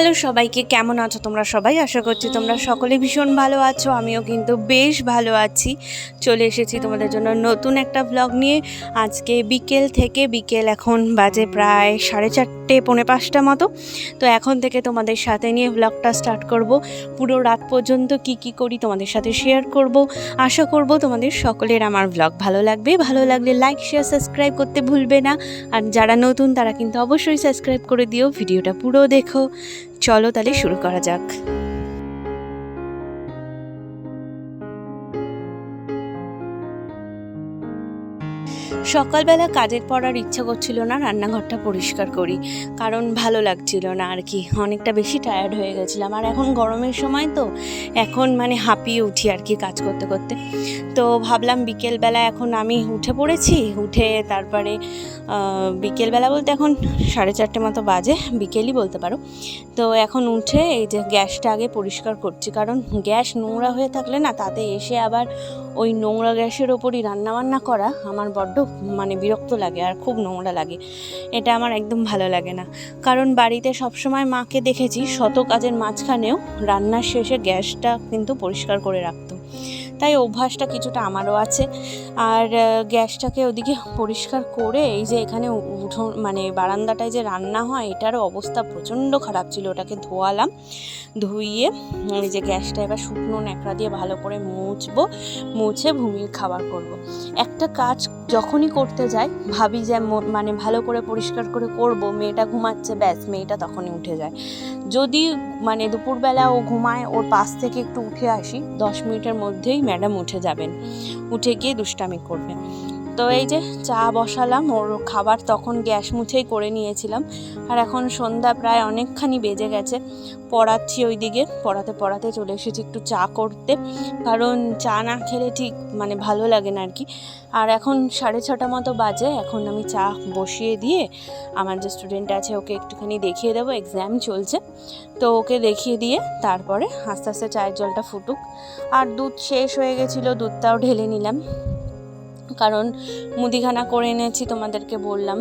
Hello সবাইকে, কেমন আছো তোমরা সবাই? আশা করছি তোমরা সকলে ভীষণ ভালো আছো। আমিও কিন্তু বেশ ভালো আছি। চলে এসেছি তোমাদের জন্য নতুন একটা ব্লগ নিয়ে। আজকে বিকেল এখন বাজে প্রায় 4:30 পৌনে 5টা মতো। তো এখন থেকে তোমাদের সাথে নিয়ে ব্লগটা স্টার্ট করব। পুরো রাত পর্যন্ত কি করি তোমাদের সাথে শেয়ার করব। আশা করব তোমাদের সকলের আমার ব্লগ ভালো লাগবে। ভালো লাগলে লাইক, শেয়ার, সাবস্ক্রাইব করতে ভুলবে না। আর যারা নতুন তারা কিন্তু অবশ্যই সাবস্ক্রাইব করে দিও। ভিডিওটা পুরো দেখো। চলো তাহলে শুরু করা যাক। সকালবেলা কাজের পড়ার ইচ্ছা করছিল না, রান্নাঘরটা পরিষ্কার করি, কারণ ভালো লাগছিল না আর কি। অনেকটা বেশি টায়ার্ড হয়ে গেছিলাম, আর এখন গরমের সময় তো এখন হাঁপিয়ে উঠি আর কি কাজ করতে করতে। তো ভাবলাম বিকেলবেলা এখন আমি উঠে পড়েছি, উঠে তারপরে বিকেলবেলা বলতে এখন 4:30 মতো বাজে, বিকেলই বলতে পারো। তো এখন উঠে এই যে গ্যাসটা আগে পরিষ্কার করছি, কারণ গ্যাস নোংরা হয়ে থাকলে না তাতে এসে আবার ওই নোংরা গ্যাসের ওপরই রান্নাবান্না করা আমার বড্ড বিরক্ত লাগে, আর খুব নোংরা লাগে। এটা আমার একদম ভালো লাগে না, কারণ বাড়িতে সবসময় মাকে দেখেছি শত কাজের মাঝখানেও রান্নার শেষে গ্যাসটা কিন্তু পরিষ্কার করে রাখতো। তাই অভ্যাসটা কিছুটা আমারও আছে। আর গ্যাসটাকে ওদিকে পরিষ্কার করে এই যে এখানে উঠোন বারান্দাটায় যে রান্না হয় এটারও অবস্থা প্রচণ্ড খারাপ ছিল। ওটাকে ধোয়ালাম, ধুইয়ে এই যে গ্যাসটা এবার শুকনো ন্যাকড়া দিয়ে ভালো করে মুছে ভূমির খাবার করব। একটা কাজ যখনই করতে যাই ভাবি যে ভালো করে পরিষ্কার করে করব, মেয়েটা ঘুমাচ্ছে, ব্যাস মেয়েটা তখনই উঠে যায়। যদি দুপুরবেলা ও ঘুমায়, ওর পাশ থেকে একটু উঠে আসি, 10 মিনিটের মধ্যেই ম্যাডাম উঠে যাবেন, উঠে গিয়ে দুষ্টামি করবে। তো এই যে চা বসালাম, ওর খাবার তখন গ্যাস মুছেই করে নিয়েছিলাম। আর এখন সন্ধ্যা প্রায় অনেকখানি বেজে গেছে, পড়াচ্ছি ওইদিকে, পড়াতে চলে এসেছি একটু চা করতে, কারণ চা না খেলে ঠিক ভালো লাগে না আর কি। আর এখন 6:30 মতো বাজে, এখন আমি চা বসিয়ে দিয়ে আমার যে স্টুডেন্ট আছে ওকে একটুখানি দেখিয়ে দেবো, এক্সাম চলছে তো ওকে দেখিয়ে দিয়ে তারপরে আস্তে আস্তে চায়ের জলটা ফুটুক। আর দুধ শেষ হয়ে গেছিলো, দুধটাও ঢেলে নিলাম, কারণ মুদিখানা করে এনেছি তোমাদেরকে বললাম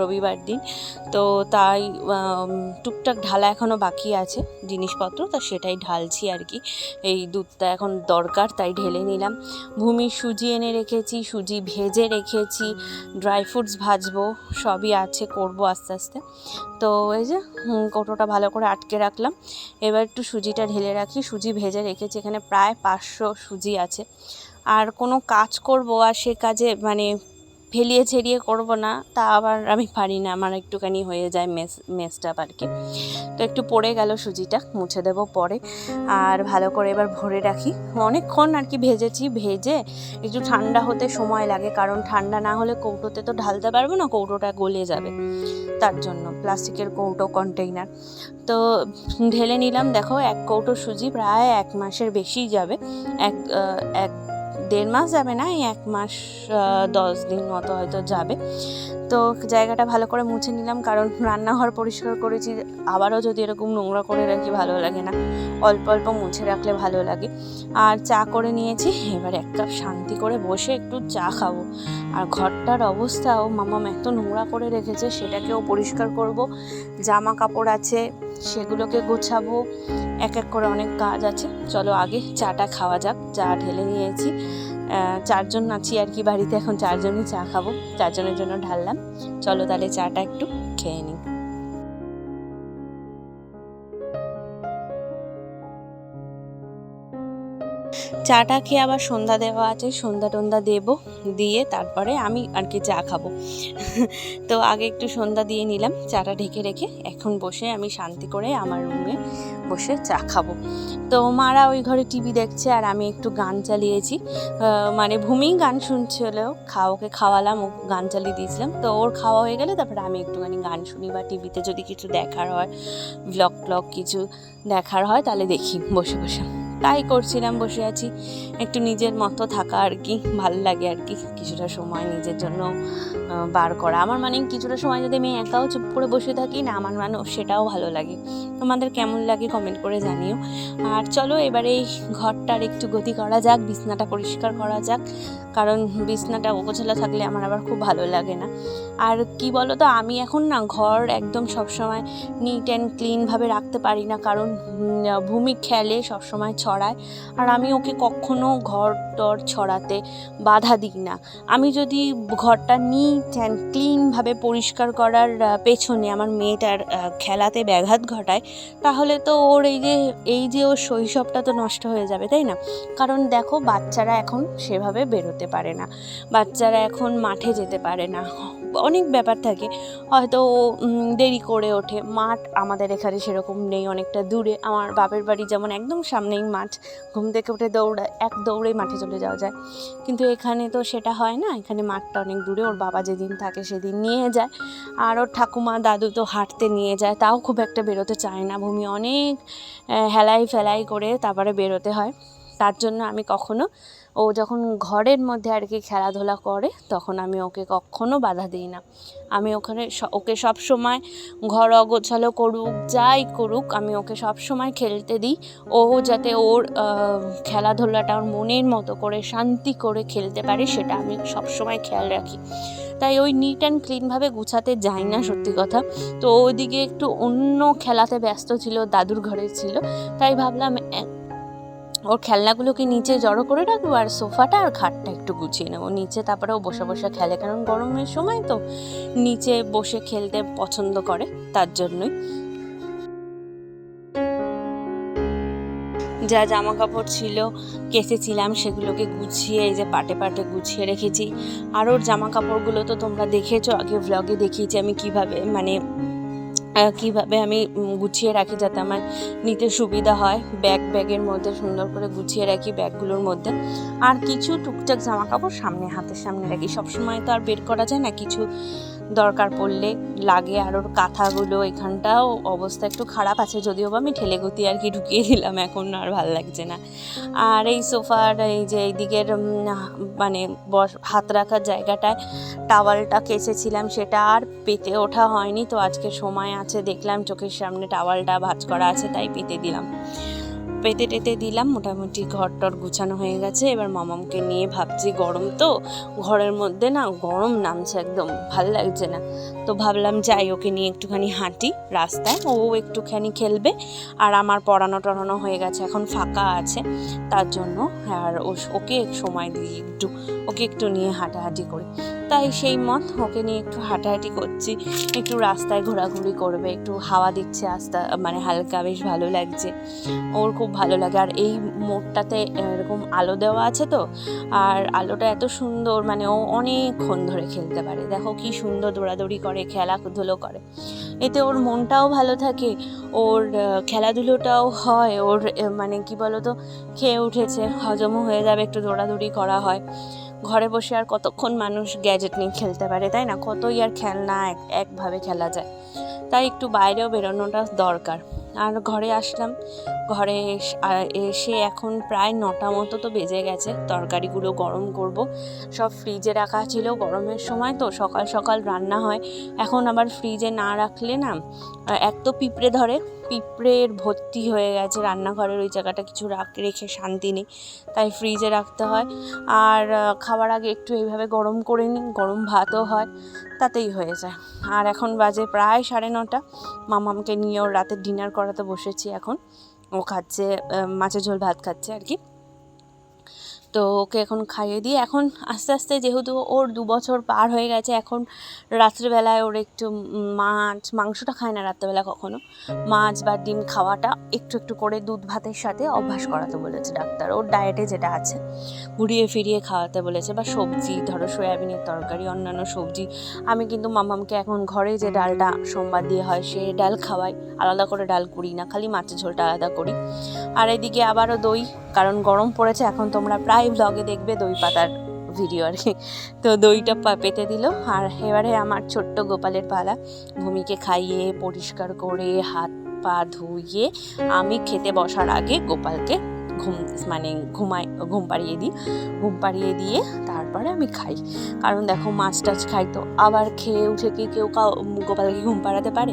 রবিবার দিন। তো তাই টুকটাক ঢালা এখনও বাকি আছে জিনিসপত্র, তো সেটাই ঢালছি আর কি। এই দুধটা এখন দরকার তাই ঢেলে নিলাম। ভূমির সুজি এনে রেখেছি, সুজি ভেজে রেখেছি, ড্রাই ফ্রুটস ভাজবো, সবই আছে, করবো আস্তে আস্তে। তো এই যে কৌটোটা ভালো করে আটকে রাখলাম। এবার একটু সুজিটা ঢেলে রাখি। সুজি ভেজে রেখেছি, এখানে প্রায় 500 সুজি আছে। আর কোনো কাজ করব আর সে কাজে ফেলিয়ে ছেড়িয়ে করব না, তা আবার আমি পারি না, আমার একটুখানি হয়ে যায় মেসটা আর কি। তো একটু পড়ে গেল, সুজিটা মুছে দেবো পরে। আর ভালো করে এবার ভরে রাখি, অনেকক্ষণ আর কি ভেজেছি, ভেজে একটু ঠান্ডা হতে সময় লাগে, কারণ ঠান্ডা না হলে কৌটোতে তো ঢালতে পারবো না, কৌটোটা গলে যাবে, তার জন্য প্লাস্টিকের কৌটো কন্টেইনার। তো ঢেলে নিলাম। দেখো 1 কৌটো সুজি প্রায় 1 মাসের বেশি যাবে, 1-1.5 মাস যাবে না, 1 মাস 10 দিন মতো হয়তো যাবে। তো জায়গাটা ভালো করে মুছে নিলাম, কারণ রান্নাঘর পরিষ্কার করেছি, আবারও যদি এরকম নোংরা করে রাখি ভালো লাগে না, অল্প অল্প মুছে রাখলে ভালো লাগে। আর চা করে নিয়েছি, এবার 1 কাপ শান্তি করে বসে একটু চা খাবো। আর ঘরটার অবস্থাও মামাম এত নোংরা করে রেখেছে, সেটাকেও পরিষ্কার করব। জামা কাপড় আছে, সেগুলোকে গোছাবো, এক এক করে অনেক কাজ আছে। চলো আগে চাটা খাওয়া যাক। চা ঢেলে নিয়েছি, 4 জন আছি আর কি বাড়িতে, এখন 4 জনই চা খাবো, 4 জনের জন্য ঢাললাম। চলো তাহলে চাটা একটু খেয়ে নিই। চাটা খেয়ে আবার সন্ধ্যা দেওয়া আছে, সন্ধ্যা দেবো, দিয়ে তারপরে আমি আর কি চা খাবো। তো আগে একটু সন্ধ্যা দিয়ে নিলাম, চাটা ঢেকে রেখে এখন বসে আমি শান্তি করে আমার রুমে বসে চা খাবো। তো মারা ওই ঘরে টিভি দেখছে, আর আমি একটু গান চালিয়েছি, ভূমি গান শুনছিল, ওকে খাওয়ালাম, ও গান চালিয়ে দিয়েছিলাম। তো ওর খাওয়া হয়ে গেলে তারপরে আমি একটুখানি গান শুনি, বা টিভিতে যদি কিছু দেখার হয়, ব্লগ কিছু দেখার হয় তাহলে দেখি বসে বসে। তাই করছিলাম, বসে আছি, একটু নিজের মতো থাকা আর কি, ভালো লাগে আর কি, কিছুটা সময় নিজের জন্য বার করা। আমার মানে কিছুটা সময় যদি আমি একাও চুপ করে বসে থাকি না, আমার মানে সেটাও ভালো লাগে। তোমাদের কেমন লাগে কমেন্ট করে জানিও। আর চলো এবারে এই ঘরটার একটু গতি করা যাক, বিছনাটা পরিষ্কার করা যাক, কারণ বিছনাটা অগোছালো থাকলে আমার আবার খুব ভালো লাগে না। আর কি বলো তো, আমি এখন না ঘর একদম সবসময় নিট অ্যান্ড ক্লিনভাবে রাখতে পারি না, কারণ ভূমি খেলে সবসময় ছড়ায়, আর আমি ওকে কখনো ঘর টর ছড়াতে বাধা দিই না। আমি যদি ঘরটা নিট অ্যান্ড ক্লিনভাবে পরিষ্কার করার পেছনে আমার মেয়েটার খেলাতে ব্যাঘাত ঘটায়, তাহলে তো ওর এই যে ওর শৈশবটা তো নষ্ট হয়ে যাবে, তাই না? কারণ দেখো, বাচ্চারা এখন সেভাবে বেরোতে পারে না, বাচ্চারা এখন মাঠে যেতে পারে না, অনেক ব্যাপার থাকে, হয়তো দেরি করে ওঠে। মাঠ আমাদের এখানে সেরকম নেই, অনেকটা দূরে। আমার বাপের বাড়ি যেমন একদম সামনেই মাঠ, ঘুম থেকে উঠে দৌড়েই মাঠে চলে যাওয়া যায়, কিন্তু এখানে তো সেটা হয় না, এখানে মাঠটা অনেক দূরে। ওর বাবা যেদিন থাকে সেদিন নিয়ে যায়, আর ওর ঠাকুমা দাদু তো হাঁটতে নিয়ে যায়, তাও খুব একটা বেরোতে চায় না। ভূমি অনেক হেলাই ফেলাই করে তারপরে বেরোতে হয়, তার জন্য আমি কখনো, ও যখন ঘরের মধ্যে আর কি খেলাধুলা করে, তখন আমি ওকে কখনো বাধা দিই না। আমি ওকে সব সময় ঘর অগোছালো করুক, যাই করুক, আমি ওকে সব সময় খেলতে দিই। ও যাতে ওর খেলাধুলাটা ওর মনের মতো করে শান্তি করে খেলতে পারে, সেটা আমি সব সময় খেয়াল রাখি। তাই ওই নিট অ্যান্ড ক্লিনভাবে গুছাতে যাই না, সত্যি কথা। তো ওইদিকে একটু অন্য খেলাতে ব্যস্ত ছিল, দাদুর ঘরে ছিল, তাই ভাবলাম ওর খেলনাগুলোকে নিচে জড়ো করে রাখবো, আর সোফাটা আর খাটটা একটু গুছিয়ে নেবো নিচে, তারপরে ও বসে বসে খেলে, কারণ গরমের সময় তো নিচে বসে খেলতে পছন্দ করে, তার জন্যই। যা জামা কাপড় ছিল কেচেছিলাম, সেগুলোকে গুছিয়ে এই যে পাটে পাটে গুছিয়ে রেখেছি। আর ওর জামা কাপড়গুলো তো তোমরা দেখেছো, আগে ভ্লগে দেখিয়েছি আমি কিভাবে আমি গুছিয়ে রাখি, যাতে আমার নিতে সুবিধা হয়। ব্যাগের মধ্যে সুন্দর করে গুছিয়ে রাখি, ব্যাগগুলোর মধ্যে। আর কিছু টুকটাক জামা কাপড় হাতের সামনে রাখি, সবসময় তো আর বের করা যায় না, কিছু দরকার পড়লে লাগে। আর ওর কাঁথাগুলো এখানটাও অবস্থা একটু খারাপ আছে, যদিও বা আমি ঠেলে গুতিয়ে আর কি ঢুকিয়ে দিলাম, এখন আর ভালো লাগছে না। আর এই সোফার এই যে এইদিকের মানে হাত রাখার জায়গাটায় টাওয়ালটা কেচেছিলাম, সেটা আর পেতে ওঠা হয়নি। তো আজকে সময় আছে, দেখলাম চোখের সামনে টাওয়ালটা ভাঁজ করা আছে, তাই পেতে টেতে দিলাম। মোটামুটি ঘরটর গুছানো হয়ে গেছে। এবার মামামকে নিয়ে ভাবছি, গরম তো ঘরের মধ্যে না, গরম নামছে, একদম ভাল লাগছে না। তো ভাবলাম যাই, ওকে নিয়ে একটুখানি হাঁটি রাস্তায়, ও একটুখানি খেলবে, আর আমার পড়ানো টড়ানো হয়ে গেছে, এখন ফাঁকা আছে, তার জন্য। আর ওকে সময় দিই, ওকে একটু নিয়ে হাঁটাহাঁটি করি, তাই সেই মত ওকে নিয়ে একটু হাঁটাহাঁটি করছি, একটু রাস্তায় ঘোরাঘুরি করবে, একটু হাওয়া দিচ্ছে মানে হালকা, বেশ ভালো লাগছে, ওর খুব ভালো লাগে। আর এই মোড়টাতে এরকম আলো দেওয়া আছে তো, আর আলোটা এত সুন্দর, মানে ও অনেকক্ষণ ধরে খেলতে পারে, দেখো কি সুন্দর দৌড়াদৌড়ি করে, খেলাধুলো করে, এতে ওর মনটাও ভালো থাকে, ওর খেলাধুলোটাও হয়, ওর মানে কি বলতো, খেয়ে উঠেছে, হজমও হয়ে যাবে, একটু দৌড়াদৌড়ি করা হয়। ঘরে বসে আর কতক্ষণ মানুষ গ্যাজেট নিয়ে খেলতে পারে, তাই না? কতই আর খেলনা একভাবে খেলা যায়, তাই একটু বাইরেও বেরোনোটা দরকার। আর ঘরে আসলাম, ঘরে এসে এখন প্রায় 9টা মতো তো বেজে গেছে। তরকারিগুলো গরম করব, সব ফ্রিজে রাখা ছিল, গরমের সময় তো সকাল সকাল রান্না হয়, এখন আবার ফ্রিজে না রাখলে না, এক তো পিঁপড়ের ভর্তি হয়ে গেছে রান্নাঘরের ওই জায়গাটা, কিছু রেখে শান্তি নেই, তাই ফ্রিজে রাখতে হয়। আর খাওয়ার আগে একটু এইভাবে গরম করে নিই, গরম ভাতও হয়, তাতেই হয়ে যায়। আর এখন বাজে প্রায় 9:30, মামামকে নিয়ে ওর রাতের ডিনার করাতে বসেছি এখন। ও খাচ্ছে মাছের ঝোল ভাত খাচ্ছে আর কি। তো ওকে এখন খাইয়ে দিয়ে, এখন আস্তে আস্তে যেহেতু ওর 2 বছর পার হয়ে গেছে, এখন রাত্রিবেলায় ওর একটু মাংসটা খায় না রাত্রেবেলা কখনো, মাছ বা ডিম খাওয়াটা একটু একটু করে দুধ ভাতের সাথে অভ্যাস করাতে বলেছে ডাক্তার, ওর ডায়েটে যেটা আছে ঘুরিয়ে ফিরিয়ে খাওয়াতে বলেছে, বা সবজি, ধরো সয়াবিনের তরকারি, অন্যান্য সবজি। আমি কিন্তু মামামকে এখন ঘরে যে ডালটা সোমবার দিয়ে হয়, সে ডাল খাওয়াই, আলাদা করে ডাল করি না, খালি মাছের ঝোলটা আলাদা করি। আর এদিকে আবারও দই, কারণ গরম পড়েছে, এখন তোমরা প্রায় ব্লগে দেখবে দই পাতার ভিডিও আর কি। তো দইটা পেতে দিল। আর এবারে আমার ছোট্ট গোপালের পালা, ভূমিকে খাইয়ে পরিষ্কার করে হাত পা ধুইয়ে আমি খেতে বসার আগে গোপালকে ঘুম পাড়িয়ে দিই। ঘুম পাড়িয়ে দিয়ে তারপরে আমি খাই, কারণ দেখো মাছ টাছ খাই তো আবার খেয়ে উঠে কি কেউ গোপালকে ঘুম পাড়াতে পারে?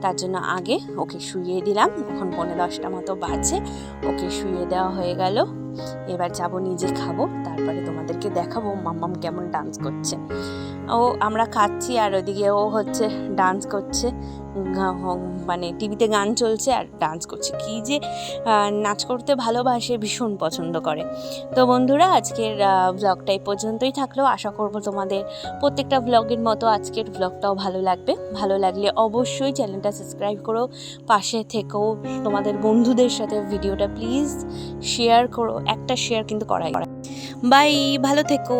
তার জন্য আগে ওকে শুইয়ে দিলাম। এখন 9:45 মতো বাজে, ওকে শুইয়ে দেওয়া হয়ে গেল। এবার যাব নিজে খাবো, তারপরে তোমাদেরকে দেখাবো মাম্মাম কেমন ডান্স করছে। আমরা খাচ্ছি আর ওদিকে ও হচ্ছে ডান্স করছে, মানে টিভিতে গান চলছে আর ডান্স করছে। কি যে নাচ করতে ভালোবাসে, ভীষণ পছন্দ করে। তো বন্ধুরা, আজকের ব্লগটা এই পর্যন্তই থাকলো। আশা করব তোমাদের প্রত্যেকটা ব্লগের মতো আজকের ব্লগটাও ভালো লাগবে। ভালো লাগলে অবশ্যই চ্যানেলটা সাবস্ক্রাইব করো, পাশে থেকেও তোমাদের বন্ধুদের সাথে ভিডিওটা প্লিজ শেয়ার করো। একটা শেয়ার কিন্তু করাই। বাই, ভালো থেকো।